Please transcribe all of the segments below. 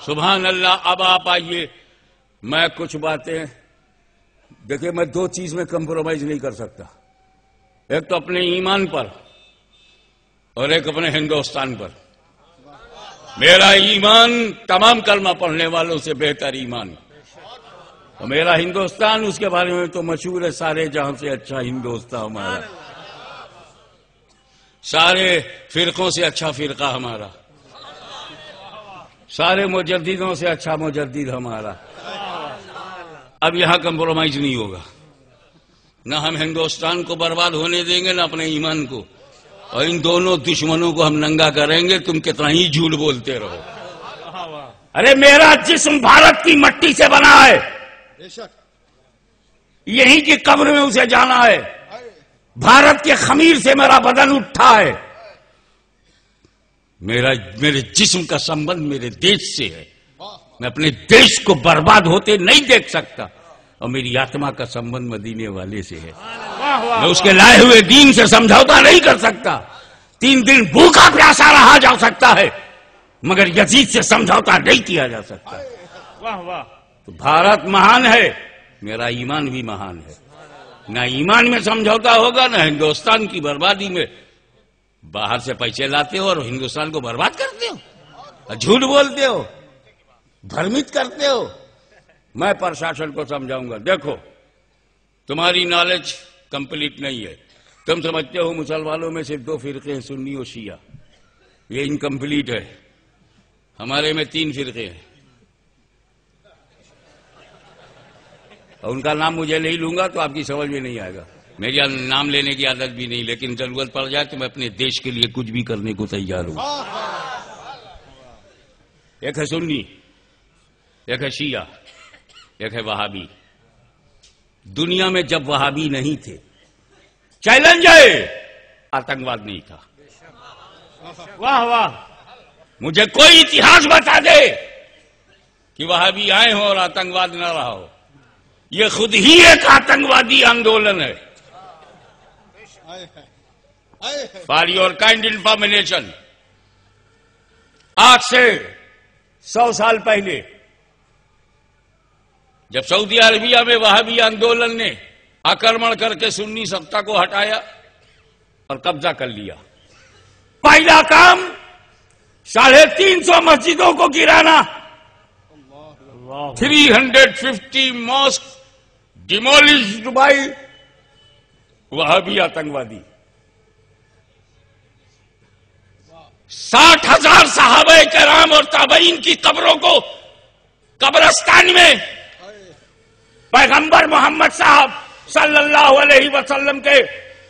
سبحان اللہ. اب آپ آئیے، میں کچھ باتیں دیکھیں، میں دو چیز میں کمپرومائز نہیں کر سکتا، ایک تو اپنے ایمان پر اور ایک اپنے ہندوستان پر. میرا ایمان تمام کلمہ پڑھنے والوں سے بہتر ایمان، اور میرا ہندوستان اس کے بارے میں تو مشہور ہے، سارے جہاں سے اچھا ہندوستان ہمارا، سارے فرقوں سے اچھا فرقہ ہمارا، سارے مجددوں سے اچھا مجدد ہمارا. اب یہاں کمپرومائز نہیں ہوگا، نہ ہم ہندوستان کو برباد ہونے دیں گے نہ اپنے ایمان کو، اور ان دونوں دشمنوں کو ہم ننگا کریں گے. تم کتنا ہی جھوٹ بولتے رہو. ارے میرا جسم بھارت کی مٹی سے بنا ہے، یہیں کی قبر میں اسے جانا ہے. بھارت کے خمیر سے میرا بدن اٹھا ہے. میرے جسم کا سمبند میرے دیش سے ہے. میں اپنے دیش کو برباد ہوتے نہیں دیکھ سکتا، اور میری آتما کا سمبند مدینے والے سے ہے. میں اس کے لائے ہوئے دین سے سمجھوتا نہیں کر سکتا. 3 دن بھوکا پیاسا رہا جا سکتا ہے، مگر یزید سے سمجھوتا نہیں کیا جا سکتا. تو بھارت مہان ہے، میرا ایمان بھی مہان ہے. نہ ایمان میں سمجھوتا ہوگا نہ ہندوستان کی بربادی میں. باہر سے پیسے لاتے ہو اور ہندوستان کو برباد کرتے ہو، جھوٹ بولتے ہو، بھرمت کرتے ہو. میں پرشاسن کو سمجھاؤں گا، دیکھو تمہاری نالج کمپلیٹ نہیں ہے. تم سمجھتے ہو مسلمانوں میں صرف 2 فرقے ہیں، سنی اور شیعہ. یہ انکمپلیٹ ہے. ہمارے میں 3 فرقے ہیں، اور ان کا نام مجھے نہیں لوں گا تو آپ کی سمجھ میں نہیں آئے گا. میری نام لینے کی عادت بھی نہیں، لیکن ضرورت پڑ جائے تو میں اپنے دیش کے لیے کچھ بھی کرنے کو تیار ہوں. ایک ہے سنی، ایک ہے شیعہ، ایک ہے وہابی. دنیا میں جب وہابی نہیں تھے، چیلنج ہے، آتنکواد نہیں تھا. واہ واہ. مجھے کوئی اتہاس بتا دے کہ وہابی آئے ہوں اور آتنکواد نہ رہا ہو. یہ خود ہی ایک آتنکوادی آندولن ہے. فار یور کائنڈ انفارمیشن، آج سے 100 سال پہلے جب سعودی عربیہ میں وہابی آندولن نے آکرمن کر کے سنی سطح کو ہٹایا اور قبضہ کر لیا، پہلا کام 350 مسجدوں کو گرانا، 350 ماسک ڈیمولشڈ بائی وہابی آتنکوادی. 60,000 صحابہ کرام اور تابعین کی قبروں کو قبرستان میں پیغمبر محمد صاحب صلی اللہ علیہ وسلم کے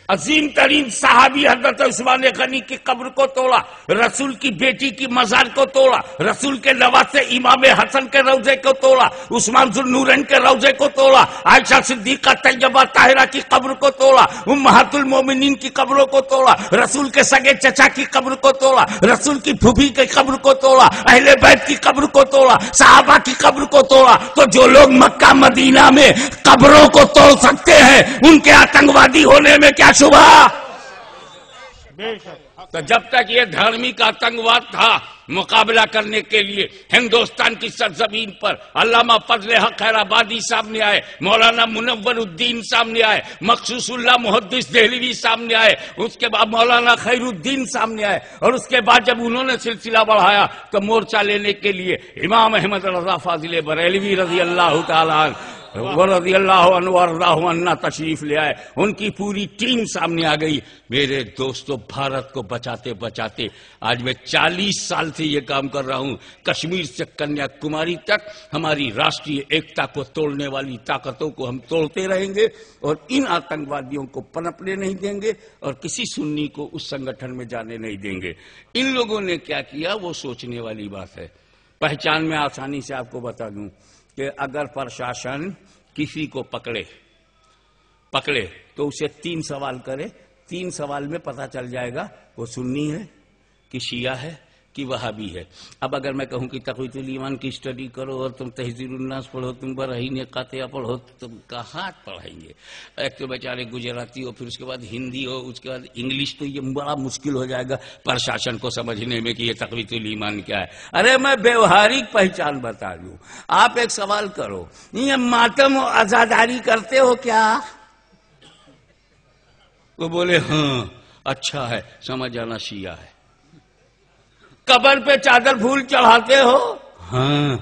عظیم ترین صحابی حضرت عثمان غنی کی قبر کو توڑا، رسول کی بیٹی کی مزار کو توڑا، رسول کے نواسے امام حسن کے روضے کو توڑا، عثمان ذو النورین کے روضے کو توڑا، عائشہ صدیقہ طیبہ طاہرہ کی قبر کو توڑا، امہات المومنین کی قبروں کو توڑا، رسول کے سگے چچا کی قبر کو توڑا، رسول کی پھوپھی کی قبر کو توڑا، اہل بیت کی قبر کو توڑا، صحابہ کی قبر کو توڑا. تو جو لوگ مکہ مدینہ میں قبروں کو توڑ سکتے ہیں، ان کے آتنکوادی ہونے میں کیا شبہ؟ تو جب تک یہ دھارمک آتنکواد تھا، مقابلہ کرنے کے لیے ہندوستان کی سرزمین پر علامہ فضل حق خیرآبادی سامنے آئے، مولانا منور الدین سامنے آئے، مخصوص اللہ محدث دہلوی سامنے آئے، اس کے بعد مولانا خیر الدین سامنے آئے، اور اس کے بعد جب انہوں نے سلسلہ بڑھایا تو مورچہ لینے کے لیے امام احمد رضا فاضل بریلوی رضی اللہ تعالیٰ رضی اللہ عنہ وارضاہ عنہ تشریف لے آئے. ان کی پوری ٹیم سامنے آ گئی. میرے دوستو، بھارت کو بچاتے بچاتے آج میں 40 سال سے یہ کام کر رہا ہوں. کشمیر سے کنیا کماری تک ہماری راشٹریہ ایکتا کو توڑنے والی طاقتوں کو ہم توڑتے رہیں گے، اور ان آتنکوادیوں کو پنپنے نہیں دیں گے، اور کسی سنی کو اس سنگٹھن میں جانے نہیں دیں گے. ان لوگوں نے کیا کیا وہ سوچنے والی بات ہے. پہچان میں آسانی سے آپ کو بتا دوں کہ اگر پرشاسن کسی کو پکڑے تو اسے 3 سوال کرے. 3 سوال میں پتہ چل جائے گا وہ سنی ہے کہ شیعہ ہے کہ وہابی ہے۔ اب اگر میں کہوں کہ تقویۃ الایمان کی اسٹڈی کرو اور تم تہذیب الناس پڑھو، تم براہین قاطعہ پڑھو، تم کہاں پڑھیں گے؟ ایک تو بیچارے گجراتی ہو، پھر اس کے بعد ہندی ہو، اس کے بعد انگلش، تو یہ بڑا مشکل ہو جائے گا پرشاسن کو سمجھنے میں کہ یہ تقویۃ الایمان کیا ہے۔ ارے میں بیوہارک پہچان بتا دوں۔ آپ ایک سوال کرو، یہ ماتم و عزاداری کرتے ہو کیا؟ وہ بولے ہاں اچھا ہے، سمجھ جانا شیعہ ہے۔ قبر پہ چادر پھول چڑھاتے ہو؟ ہاں،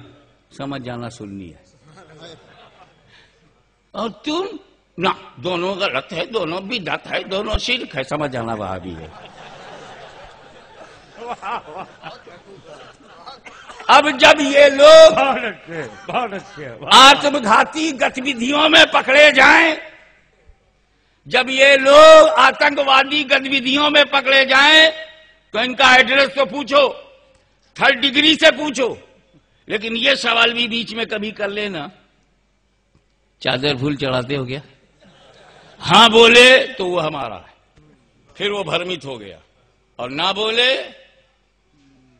سمجھ جانا سنی ہے۔ اور تم؟ نہ، دونوں غلط ہے، دونوں بدعت ہے، دونوں شرک ہے، سمجھ جانا وہابی ہے۔ اب جب یہ لوگ آتم گھاتی گتیودھیوں میں پکڑے جائیں، جب یہ لوگ آتنکوادی گتیودھیوں میں پکڑے جائیں تو ان کا ایڈریس تو پوچھو، تھرڈ ڈگری سے پوچھو، لیکن یہ سوال بھی بیچ میں کبھی کر لینا، چادر پھول چڑھاتے ہو کیا؟ ہاں بولے تو وہ ہمارا ہے، پھر وہ بھرمت ہو گیا، اور نہ بولے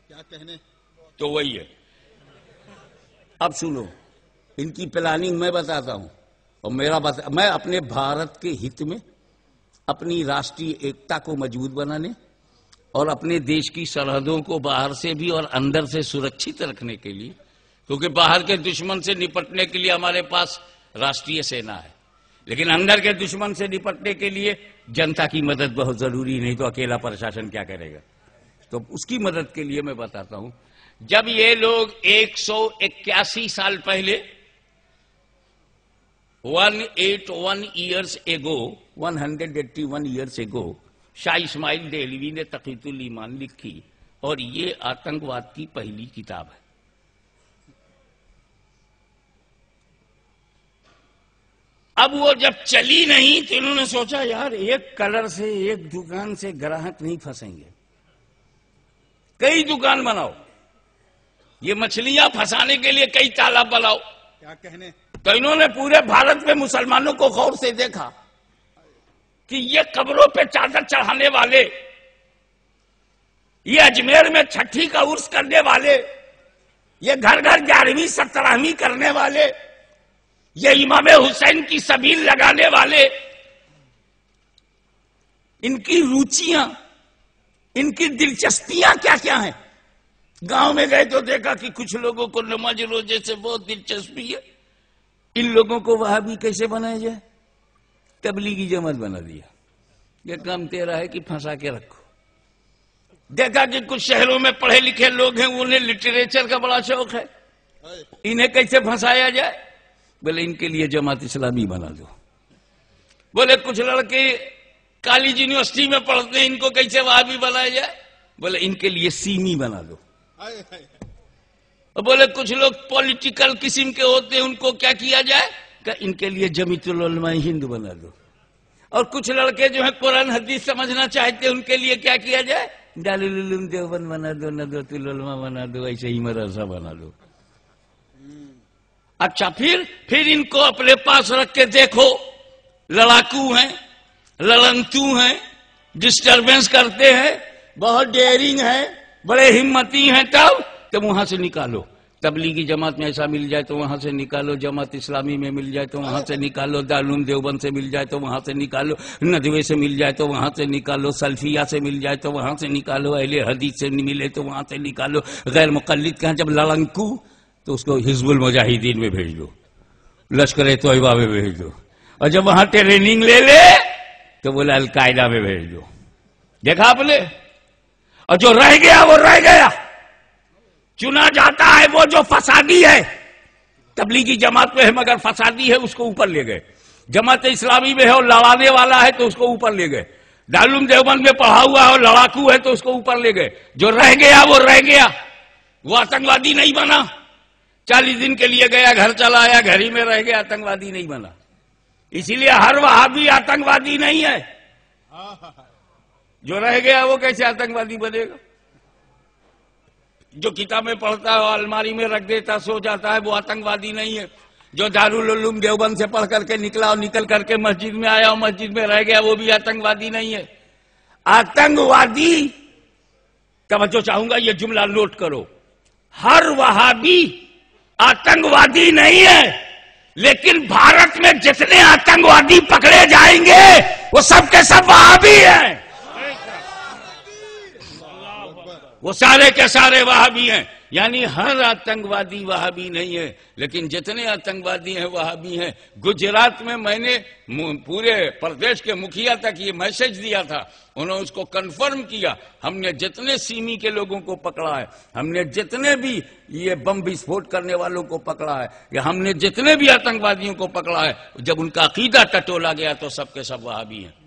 کیا کہنے تو وہی ہے۔ اب سنو، ان کی پلاننگ میں بتاتا ہوں، اور میں اپنے بھارت کے ہت میں اپنی راشٹری ایکتا کو مضبوط بنانے اور اپنے دیش کی سرحدوں کو باہر سے بھی اور اندر سے سرکشت رکھنے کے لیے، کیونکہ باہر کے دشمن سے نپٹنے کے لیے ہمارے پاس راشٹریہ سینا ہے، لیکن اندر کے دشمن سے نپٹنے کے لیے جنتا کی مدد بہت ضروری، نہیں تو اکیلا پرشاسن کیا کرے گا؟ تو اس کی مدد کے لیے میں بتاتا ہوں، جب یہ لوگ 181 سال پہلے 181 ایئرس ایگو شاہ اسماعیل دہلوی نے تقویۃ الایمان لکھی، اور یہ آتنکواد کی پہلی کتاب ہے۔ اب وہ جب چلی نہیں تو انہوں نے سوچا یار ایک کلر سے ایک دکان سے گراہک نہیں پھنسیں گے، کئی دکان بناؤ، یہ مچھلیاں پھنسانے کے لیے کئی تالاب بناؤ۔ کیا کہنے تو انہوں نے پورے بھارت میں مسلمانوں کو غور سے دیکھا کہ یہ قبروں پہ چادر چڑھانے والے، یہ اجمیر میں چھٹی کا عرس کرنے والے، یہ گھر گھر 11ویں 17ویں کرنے والے، یہ امام حسین کی سبیل لگانے والے، ان کی روچیاں، ان کی دلچسپیاں کیا کیا ہیں؟ گاؤں میں گئے تو دیکھا کہ کچھ لوگوں کو نماز روزے سے بہت دلچسپی ہے، ان لوگوں کو وہابی کیسے بنایا جائے؟ تبلیغی جماعت بنا دیا، یہ کام تیرا ہے کہ پھنسا کے رکھو۔ دیکھا کہ کچھ شہروں میں پڑھے لکھے لوگ ہیں، انہیں لٹریچر کا بڑا شوق ہے، انہیں کیسے پھنسایا جائے؟ بولے ان کے لیے جماعت اسلامی بنا دو۔ بولے کچھ لڑکے کالج یونیورسٹی میں پڑھتے ہیں، ان کو کیسے وہابی بنایا جائے؟ بولے ان کے لیے سیمی بنا دو۔ اور بولے کچھ لوگ پولیٹیکل قسم کے ہوتے ہیں، ان کو کیا کیا جائے کہ ان کے لیے جمیعت العلماء ہند بنا دو۔ اور کچھ لڑکے جو ہیں قرآن حدیث سمجھنا چاہتے ہیں، ان کے لیے کیا کیا جائے؟ دارالعلوم دیوبند بنا دو، ندوۃ العلماء بنا دو، ایسے ہی مدرسہ بنا دو۔ اچھا پھر ان کو اپنے پاس رکھ کے دیکھو، لڑاکو ہیں، لڑنتو ہیں، ڈسٹربنس کرتے ہیں، بہت ڈیئرنگ ہیں، بڑے ہمتی ہیں، تب وہاں سے نکالو۔ تبلیغی جماعت میں ایسا مل جائے تو وہاں سے نکالو، جماعت اسلامی میں مل جائے تو وہاں سے نکالو، دارالعلوم دیوبند سے مل جائے تو وہاں سے نکالو، ندوے سے مل جائے تو وہاں سے نکالو، سلفیہ سے مل جائے تو وہاں سے نکالو، اہل حدیث سے ملے تو وہاں سے نکالو، غیر مقلد کہاں جب لڑنکو تو اس کو حزب المجاہدین میں بھیج دو، لشکر طیبہ میں بھیج دو، اور جب وہاں ٹریننگ لے لے تو بولے القاعدہ میں بھیج دو۔ دیکھا آپ نے؟ اور جو رہ گیا وہ رہ گیا، چنا جاتا ہے وہ جو فسادی ہے، تبلیغی جماعت میں ہے مگر فسادی ہے، اس کو اوپر لے گئے، جماعت اسلامی میں ہے اور لڑانے والا ہے تو اس کو اوپر لے گئے، دارالعلوم دیوبند میں پڑھا ہوا ہے اور لڑاکو ہے تو اس کو اوپر لے گئے، جو رہ گیا وہ رہ گیا، وہ آتنکوادی نہیں بنا، 40 دن کے لیے گیا گھر چلا آیا، گھر ہی میں رہ گیا، آتنکوادی نہیں بنا۔ اسی لیے ہر وہابی آتنکوادی نہیں ہے، جو رہ گیا وہ کیسے آتنکوادی بنے گا؟ جو کتابیں پڑھتا ہے الماری میں رکھ دیتا سو جاتا ہے وہ آتنکوادی نہیں ہے، جو دارالعلوم دیوبند سے پڑھ کر کے نکلا اور نکل کر کے مسجد میں آیا اور مسجد میں رہ گیا وہ بھی آتنکوادی نہیں ہے۔ آتنکوادی توجہ چاہوں گا، یہ جملہ نوٹ کرو، ہر وہابی آتنکوادی نہیں ہے، لیکن بھارت میں جتنے آتنکوادی پکڑے جائیں گے وہ سب کے سب وہابی ہیں، وہ سارے کے سارے وہابی ہیں۔ یعنی ہر آتنکوادی وہابی نہیں ہے، لیکن جتنے آتنکوادی ہیں وہابی ہیں۔ گجرات میں میں نے پورے پردیش کے مکھیا تک یہ میسج دیا تھا، انہوں نے اس کو کنفرم کیا، ہم نے جتنے سیمی کے لوگوں کو پکڑا ہے، ہم نے جتنے بھی یہ بم وسفوٹ کرنے والوں کو پکڑا ہے، یا ہم نے جتنے بھی آتنکوادیوں کو پکڑا ہے، جب ان کا عقیدہ ٹٹولا گیا تو سب کے سب وہابی ہیں۔